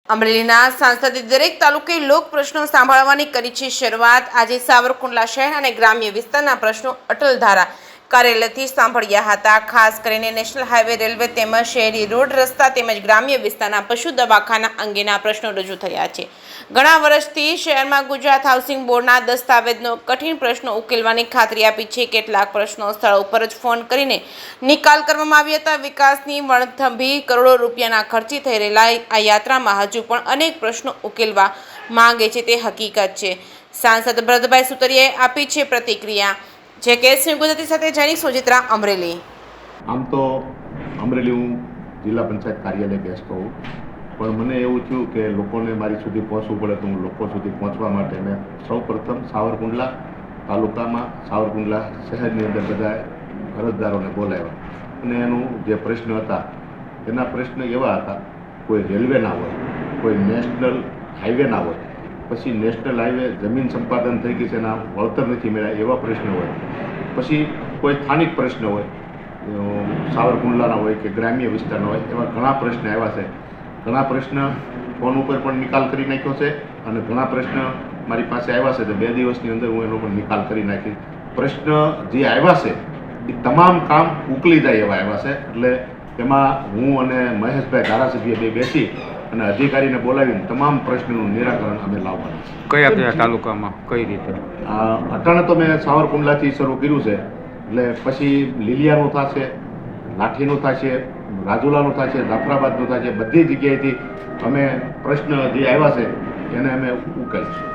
અમરેલીના સાંસદે દરેક તાલુકે લોક પ્રશ્નો સાંભળવાની કરી છે શરૂઆત। આજે સાવરકુંડલા શહેર અને ગ્રામ્ય વિસ્તારના પ્રશ્નો અટલ ધારા કાર્યાલયથી સાંભળ્યા હતા। ખાસ કરીને નેશનલ હાઈવે, રેલવે તેમજ શહેરી રોડ રસ્તા તેમજ ગ્રામ્ય વિસ્તારના પશુ દવાખાના અંગેના પ્રશ્નો રજૂ થયા છે। ઘણા વર્ષથી શહેરમાં ગુજરાત હાઉસિંગ બોર્ડના દસ્તાવેજનો કઠિન પ્રશ્નો ઉકેલવાની ખાતરી આપી છે। કેટલાક પ્રશ્નો સ્થળ ઉપર જ ફોન કરીને નિકાલ કરવામાં આવ્યા હતા। વિકાસની વણથંભી કરોડો રૂપિયાના ખર્ચી થઈ રહેલા આ યાત્રામાં હજુ પણ અનેક પ્રશ્નો ઉકેલવા માંગે છે તે હકીકત છે। સાંસદ ભરતભાઈ સુતરિયાએ આપી છે પ્રતિક્રિયા। જે કે ગુજરાતી સાથે જૈનિક સોજિત્રા અમરેલી। આમ તો અમરેલી હું જિલ્લા પંચાયત કાર્યાલય બેસતો હોઉં, પણ મને એવું થયું કે લોકોને મારી સુધી પહોંચવું પડે તો હું લોકો સુધી પહોંચવા માટે મેં સૌપ્રથમ સાવરકુંડલા તાલુકામાં સાવરકુંડલા શહેરની અંદર બધા અરજદારોને બોલાવ્યા અને એનું જે પ્રશ્ન હતા એના પ્રશ્ન એવા હતા, કોઈ રેલવેના હોય, કોઈ નેશનલ હાઈવેના હોય, પછી નેશનલ હાઈવે જમીન સંપાદન થઈ ગઈ છે એના વળતર નથી મળ્યા એવા પ્રશ્ન હોય, પછી કોઈ સ્થાનિક પ્રશ્ન હોય, સાવરકુંડલાના હોય કે ગ્રામ્ય વિસ્તારના હોય, એવા ઘણા પ્રશ્ન આવ્યા છે। ઘણા પ્રશ્ન ફોન ઉપર પણ નિકાલ કરી નાખ્યો છે અને ઘણા પ્રશ્ન મારી પાસે આવ્યા છે તો 2 દિવસની અંદર હું એનો પણ નિકાલ કરી નાખી। પ્રશ્ન જે આવ્યા છે એ તમામ કામ ઉકલી જાય એવા આવ્યા છે, એટલે એમાં હું અને મહેશભાઈ ધારાસભ્ય બે બેસી અને અધિકારીને બોલાવીને તમામ પ્રશ્નોનું નિરાકરણ અમે લાવવાનું છે। કયા કયા તાલુકામાં કઈ રીતે? અટાણે તો મેં સાવરકુંડલાથી શરૂ કર્યું છે, એટલે પછી લીલિયાનું થશે, લાઠીનું થશે, રાજુલાનું થશે, જાફરાબાદનું થશે, બધી જગ્યાએથી અમે પ્રશ્ન જે આવ્યા છે એને અમે ઉકેલીશું।